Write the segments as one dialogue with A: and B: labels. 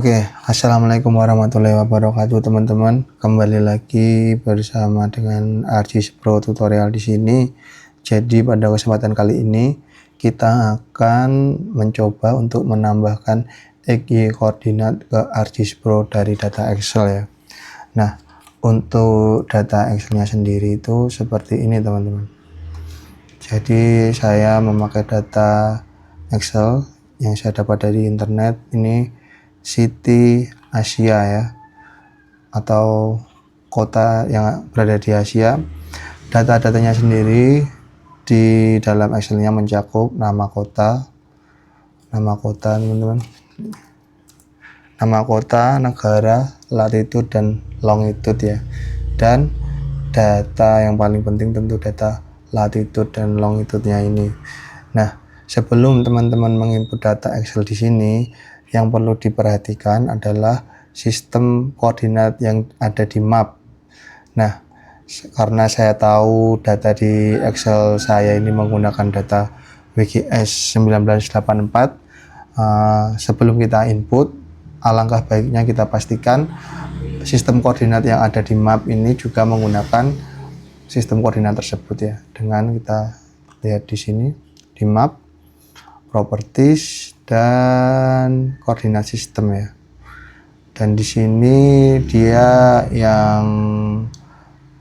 A: Oke, assalamualaikum warahmatullahi wabarakatuh teman-teman. Kembali lagi bersama dengan ArcGIS Pro tutorial di sini. Jadi pada kesempatan kali ini kita akan mencoba untuk menambahkan XY koordinat ke ArcGIS Pro dari data Excel ya. Nah, untuk data Excel-nya sendiri itu seperti ini teman-teman. Jadi saya memakai data Excel yang saya dapat dari internet. Ini City Asia ya, atau kota yang berada di Asia. Data-datanya sendiri di dalam Excel-nya mencakup nama kota teman-teman, nama kota, negara, latitude dan longitude ya. Dan data yang paling penting tentu data latitude dan longitude-nya ini. Nah, sebelum teman-teman menginput data Excel di sini, yang perlu diperhatikan adalah sistem koordinat yang ada di map. Nah, karena saya tahu data di Excel saya ini menggunakan data WGS 1984, sebelum kita input, alangkah baiknya kita pastikan sistem koordinat yang ada di map ini juga menggunakan sistem koordinat tersebut ya. Dengan kita lihat di sini di map, properties dan koordinat sistem ya. Dan di sini dia yang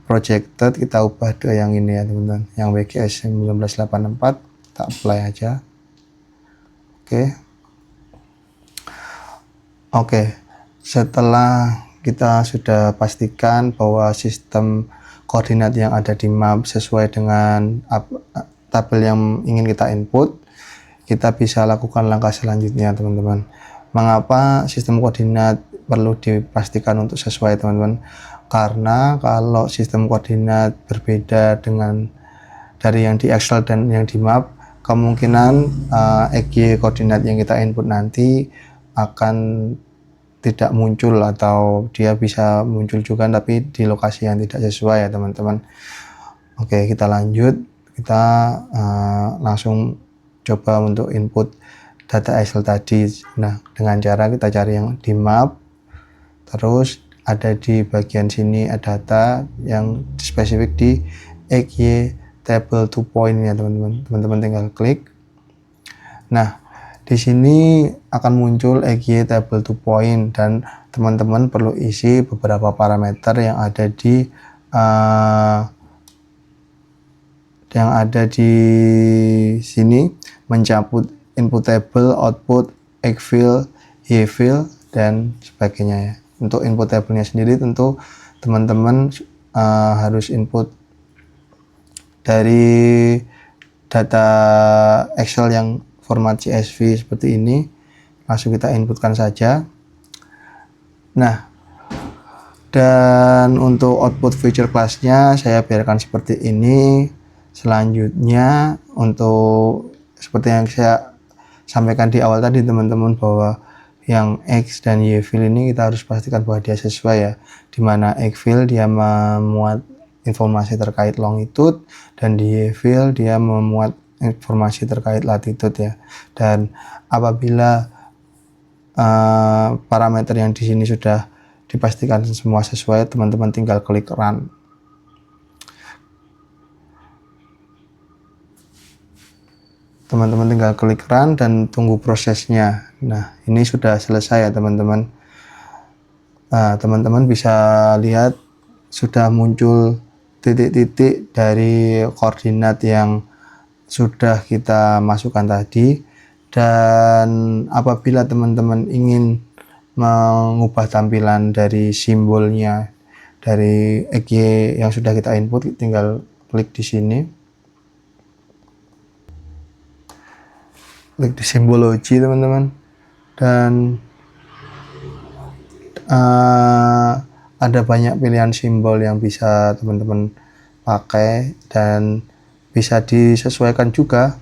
A: projected kita ubah ke yang ini ya teman-teman, yang WGS 1984. Kita apply aja. Oke, setelah kita sudah pastikan bahwa sistem koordinat yang ada di map sesuai dengan tabel yang ingin kita input, kita bisa lakukan langkah selanjutnya teman-teman. Mengapa sistem koordinat perlu dipastikan untuk sesuai teman-teman? Karena kalau sistem koordinat berbeda dengan dari yang di Excel dan yang di map, kemungkinan XY koordinat yang kita input nanti akan tidak muncul, atau dia bisa muncul juga tapi di lokasi yang tidak sesuai ya teman-teman. Oke, kita lanjut. Kita langsung coba untuk input data Excel tadi. Nah, dengan cara kita cari yang di map, terus ada di bagian sini ada data yang spesifik di XY table 2 point ya teman-teman. Teman-teman tinggal klik. Nah, di sini akan muncul XY table 2 point dan teman-teman perlu isi beberapa parameter yang ada di sini, mencakup input table, output, xfill, yfill dan sebagainya ya. Untuk input table-nya sendiri tentu teman-teman harus input dari data Excel yang format CSV seperti ini. Langsung kita inputkan saja. Nah, dan untuk output feature class-nya saya biarkan seperti ini. Selanjutnya, untuk seperti yang saya sampaikan di awal tadi teman-teman, bahwa yang X dan Y fill ini kita harus pastikan bahwa dia sesuai ya. Dimana X fill dia memuat informasi terkait longitude dan di Y fill dia memuat informasi terkait latitude ya. Dan apabila parameter yang di sini sudah dipastikan semua sesuai, teman-teman tinggal klik run. Teman-teman tinggal klik run dan tunggu prosesnya. Nah, ini sudah selesai ya teman-teman. Nah, teman-teman bisa lihat sudah muncul titik-titik dari koordinat yang sudah kita masukkan tadi. Dan apabila teman-teman ingin mengubah tampilan dari simbolnya dari XY yang sudah kita input, tinggal klik di sini. Klik di simbologi teman-teman, dan ada banyak pilihan simbol yang bisa teman-teman pakai dan bisa disesuaikan juga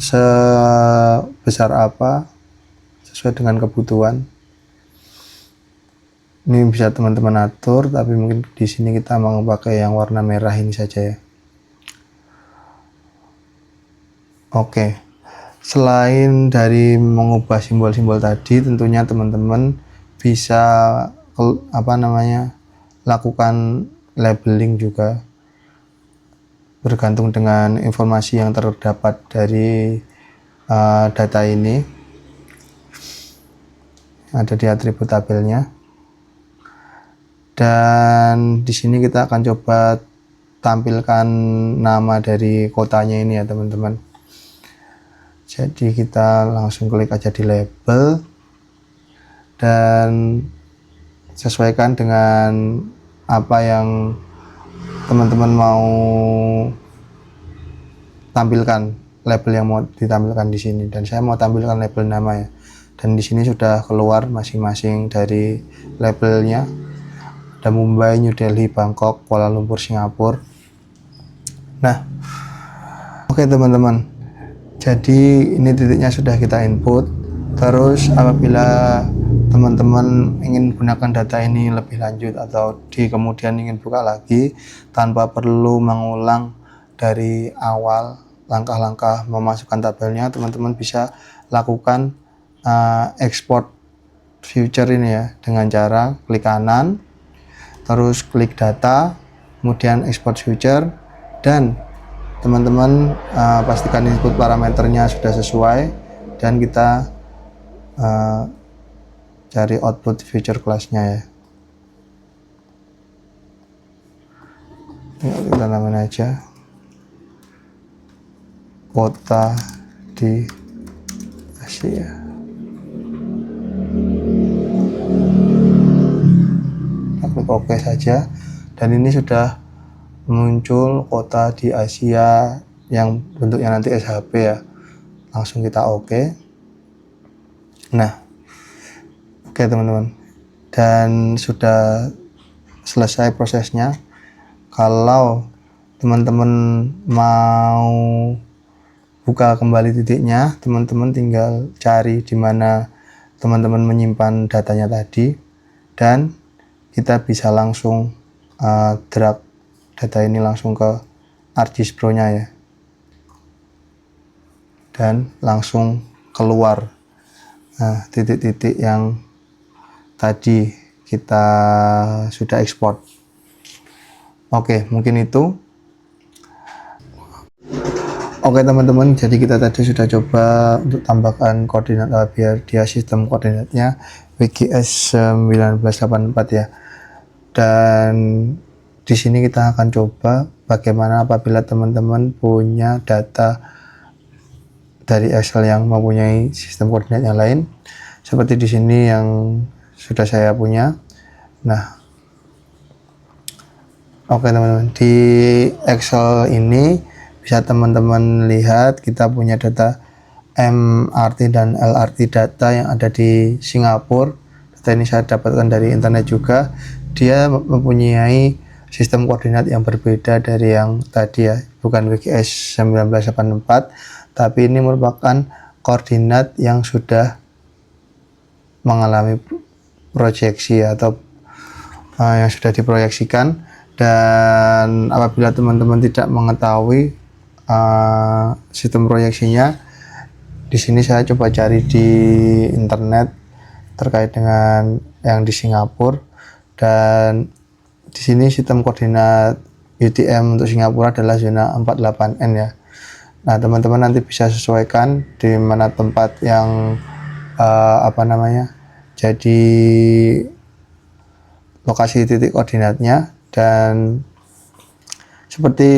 A: sebesar apa sesuai dengan kebutuhan. Ini bisa teman-teman atur, tapi mungkin di sini kita mau pakai yang warna merah ini saja ya. Oke, Selain dari mengubah simbol-simbol tadi, tentunya teman-teman bisa lakukan labeling juga, bergantung dengan informasi yang terdapat dari data ini ada di atribut tabelnya. Dan di sini kita akan coba tampilkan nama dari kotanya ini ya teman-teman. Jadi kita langsung klik aja di label dan sesuaikan dengan apa yang teman-teman mau tampilkan, label yang mau ditampilkan di sini. Dan saya mau tampilkan label nama ya. Dan di sini sudah keluar masing-masing dari labelnya. Ada Mumbai, New Delhi, Bangkok, Kuala Lumpur, Singapura. Nah, oke teman-teman. Jadi ini titiknya sudah kita input. Terus apabila teman-teman ingin gunakan data ini lebih lanjut atau di kemudian ingin buka lagi tanpa perlu mengulang dari awal langkah-langkah memasukkan tabelnya, teman-teman bisa lakukan export future ini ya dengan cara klik kanan, terus klik data, kemudian export future, dan teman-teman pastikan input parameternya sudah sesuai dan kita cari output future class-nya ya. Tinggal kita namain aja kota di Asia. Klik OK saja dan ini sudah muncul kota di Asia yang bentuknya nanti SHP ya. Langsung kita OK. Nah, oke teman-teman, dan sudah selesai prosesnya. Kalau teman-teman mau buka kembali titiknya, teman-teman tinggal cari di mana teman-teman menyimpan datanya tadi dan kita bisa langsung drag data ini langsung ke ArcGIS Pro nya ya, dan langsung keluar titik-titik yang tadi kita sudah ekspor. Oke, mungkin itu. Oke teman-teman, jadi kita tadi sudah coba untuk tambahkan koordinat biar dia sistem koordinatnya WGS 1984 ya. Dan di sini kita akan coba bagaimana apabila teman-teman punya data dari Excel yang mempunyai sistem koordinat yang lain, seperti di sini yang sudah saya punya. Nah, oke teman-teman, di Excel ini bisa teman-teman lihat kita punya data MRT dan LRT data yang ada di Singapura. Data ini saya dapatkan dari internet juga. Dia mempunyai sistem koordinat yang berbeda dari yang tadi ya, bukan WGS 1984, tapi ini merupakan koordinat yang sudah mengalami proyeksi atau yang sudah diproyeksikan. Dan apabila teman-teman tidak mengetahui sistem proyeksinya, di sini saya coba cari di internet terkait dengan yang di Singapura, dan di sini sistem koordinat UTM untuk Singapura adalah zona 48N ya. Nah, teman-teman nanti bisa sesuaikan di mana tempat yang jadi lokasi titik koordinatnya. Dan seperti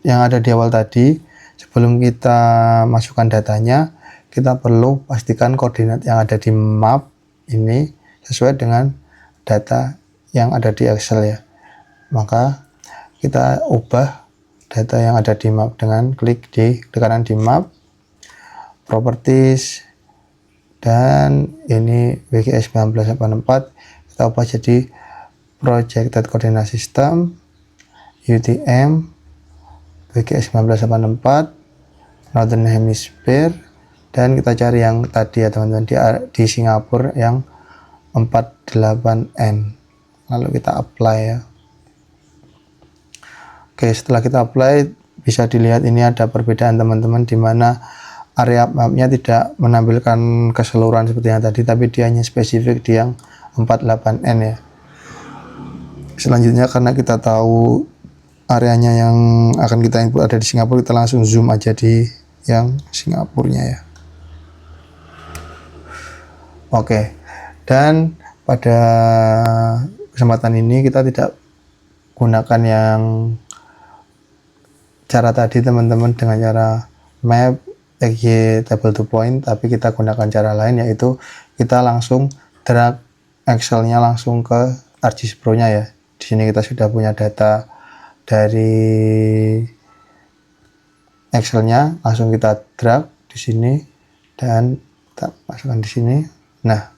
A: yang ada di awal tadi, sebelum kita masukkan datanya, kita perlu pastikan koordinat yang ada di map ini sesuai dengan data yang ada di Excel ya. Maka kita ubah data yang ada di map dengan klik kanan di map, properties, dan ini WGS 1984 kita ubah jadi projected coordinate system UTM WGS 1984 Northern Hemisphere, dan kita cari yang tadi ya teman-teman di Singapura yang 48N, lalu kita apply ya. Oke, setelah kita apply bisa dilihat ini ada perbedaan teman-teman, di mana area mapnya tidak menampilkan keseluruhan seperti yang tadi, tapi dia hanya spesifik di yang 48N ya. Selanjutnya karena kita tahu areanya yang akan kita input ada di Singapura, kita langsung zoom aja di yang Singapurnya ya. Oke, dan pada kesempatan ini kita tidak gunakan yang cara tadi teman-teman dengan cara map EG table to point, tapi kita gunakan cara lain, yaitu kita langsung drag Excel-nya langsung ke ArcGIS Pro-nya ya. Di sini kita sudah punya data dari Excel-nya, langsung kita drag di sini dan kita masukkan di sini. Nah,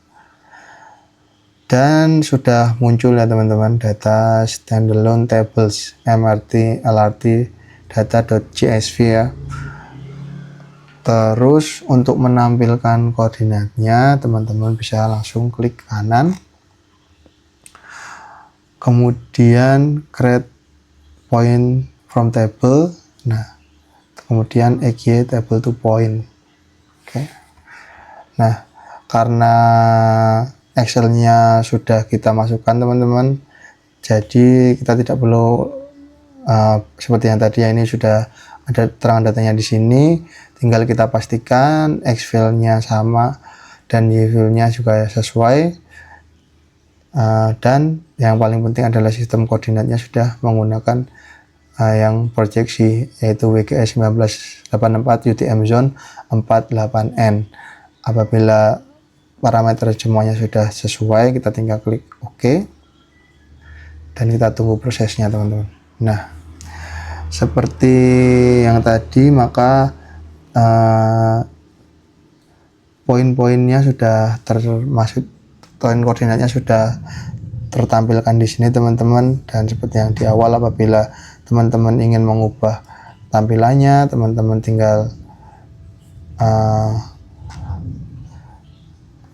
A: dan sudah muncul ya teman-teman data standalone tables MRT LRT data.csv ya. Terus untuk menampilkan koordinatnya, teman-teman bisa langsung klik kanan, kemudian create point from table, nah kemudian EG table to point. Oke. Nah, karena Excel-nya sudah kita masukkan teman-teman, jadi kita tidak perlu seperti yang tadi ya, ini sudah ada terang datanya di sini. Tinggal kita pastikan X-file-nya sama dan Y-file-nya juga sesuai. Dan yang paling penting adalah sistem koordinatnya sudah menggunakan yang proyeksi, yaitu WGS 1984 UTM Zone 48N. Apabila parameter semuanya sudah sesuai, kita tinggal klik OK dan kita tunggu prosesnya teman-teman. Nah, seperti yang tadi, maka poin-poinnya sudah termasuk, poin koordinatnya sudah tertampilkan di sini teman-teman. Dan seperti yang di awal, apabila teman-teman ingin mengubah tampilannya, teman-teman tinggal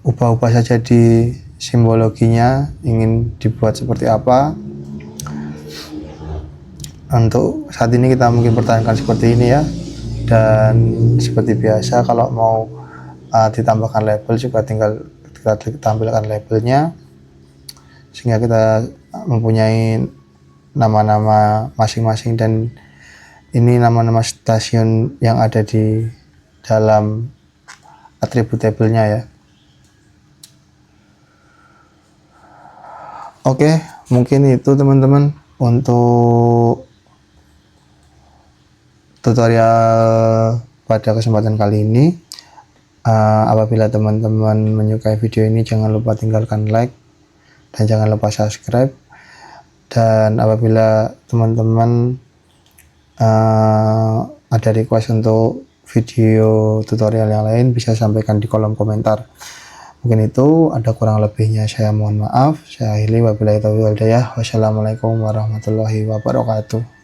A: ubah-ubah saja di simbologinya, ingin dibuat seperti apa. Untuk saat ini kita mungkin pertahankan seperti ini ya. Dan seperti biasa, kalau mau ditambahkan label juga tinggal kita tampilkan labelnya, sehingga kita mempunyai nama-nama masing-masing, dan ini nama-nama stasiun yang ada di dalam atribut tabelnya ya. Oke, mungkin itu teman-teman untuk tutorial pada kesempatan kali ini. Apabila teman-teman menyukai video ini, jangan lupa tinggalkan like dan jangan lupa subscribe. Dan apabila teman-teman ada request untuk video tutorial yang lain, bisa sampaikan di kolom komentar. Mungkin itu, ada kurang lebihnya saya mohon maaf. Saya akhiri, wabillahi taufiq wal hidayah. Wassalamualaikum warahmatullahi wabarakatuh.